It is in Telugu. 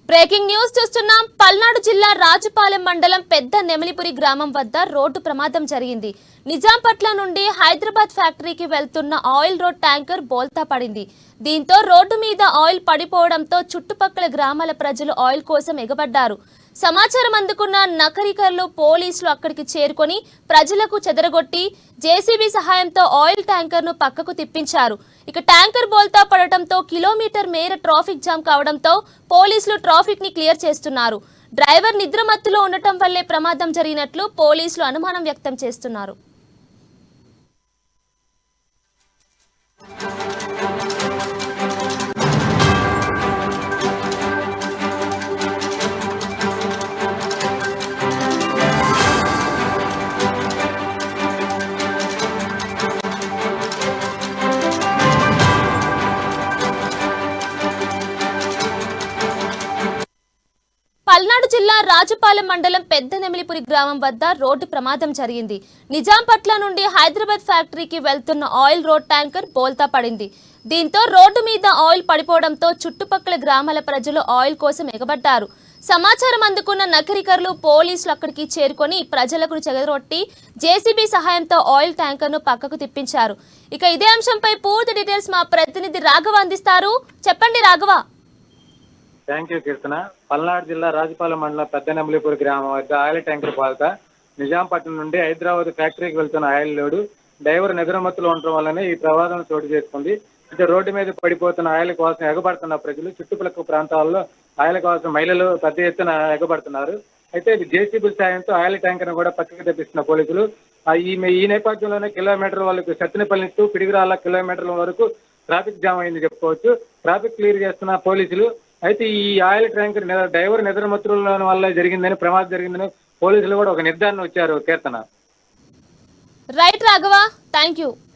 బ్రేకింగ్ న్యూస్ చూస్తున్నాం. పల్నాడు జిల్లా రాజుపాలెం మండలం పెద్ద నెమలిపురి గ్రామం వద్ద రోడ్డు ప్రమాదం జరిగింది. నిజాంపట్ల నుండి హైదరాబాద్ ఫ్యాక్టరీకి వెళ్తున్న ఆయిల్ రోడ్ ట్యాంకర్ బోల్తా పడింది. దీంతో రోడ్డు మీద ఆయిల్ పడిపోవడంతో చుట్టుపక్కల గ్రామాల ప్రజలు ఆయిల్ కోసం ఎగబడ్డారు. సమాచారం అందుకున్న నకరికర్లు పోలీసులు అక్కడికి చేరుకొని ప్రజలకు చెదరగొట్టి జేసీబీ సహాయంతో ఆయిల్ ట్యాంకర్ ను పక్కకు తిప్పించారు. ఇక ట్యాంకర్ బోల్తా పడటంతో కిలోమీటర్ మేర ట్రాఫిక్ జామ్ కావడంతో పోలీసులు ట్రాఫిక్ ని క్లియర్ చేస్తున్నారు. డ్రైవర్ నిద్రమత్తులో ఉండటం వల్లే ప్రమాదం జరిగినట్లు పోలీసులు అనుమానం వ్యక్తం చేస్తున్నారు. పల్నాడు జిల్లా రాజుపాలెం మండలం పెద్ద నెమలిపురి గ్రామం వద్ద రోడ్డు ప్రమాదం జరిగింది. నిజాంపట్ల నుండి హైదరాబాద్ ఫ్యాక్టరీకి వెళ్తున్న ఆయిల్ రోడ్ ట్యాంకర్ బోల్తా పడింది. దీంతో రోడ్డు మీద ఆయిల్ పడిపోవడంతో చుట్టుపక్కల గ్రామాల ప్రజలు ఆయిల్ కోసం ఎగబడ్డారు. సమాచారం అందుకున్న నకరికర్లు పోలీసులు అక్కడికి చేరుకొని ప్రజలకు చెదరగొట్టి జేసీబీ సహాయంతో ఆయిల్ ట్యాంకర్ ను పక్కకు తిప్పించారు. ఇక ఇదే అంశంపై పూర్తి డీటెయిల్స్ మా ప్రతినిధి రాఘవ అందిస్తారు. చెప్పండి రాఘవ. థ్యాంక్ యూ కీర్తన. పల్నాడు జిల్లా రాజుపాలెం మండలం పెద్ద నెమలిపూర్ గ్రామం వద్ద ఆయిల్ ట్యాంకర్ బాల్తా నిజాంపట్నం నుండి హైదరాబాద్ ఫ్యాక్టరీకి వెళ్తున్న ఆయిల్ లోడు డ్రైవర్ నిద్రమత్తులో ఉండటం వల్లనే ఈ ప్రమాదం చోటు చేసుకుంది. ఇటు రోడ్డు మీద పడిపోతున్న ఆయిల్ కోసం ఎగబడుతున్న ప్రజలు చుట్టుపక్కల ప్రాంతాల్లో ఆయిల్ కోసం మహిళలు పెద్ద ఎత్తున ఎగబడుతున్నారు. అయితే జేసీబీ సాయంతో ఆయిల్ ట్యాంకర్ కూడా పక్కకి తెప్పిస్తున్న పోలీసులు ఈ నేపథ్యంలోనే కిలోమీటర్ వాళ్ళకి సత్తినపల్లి టు పిడిగిరాల కిలోమీటర్ల వరకు ట్రాఫిక్ జామ్ అయింది చెప్పుకోవచ్చు. ట్రాఫిక్ క్లియర్ చేస్తున్న పోలీసులు. అయితే ఈ ఆయిల్ ట్యాంకర్ డ్రైవర్ నిద్రమత్తుల వల్ల జరిగిందని ప్రమాదం జరిగిందని పోలీసులు కూడా ఒక నిర్ధారణ వచ్చారు. Keerthana. Right Raghava, thank you.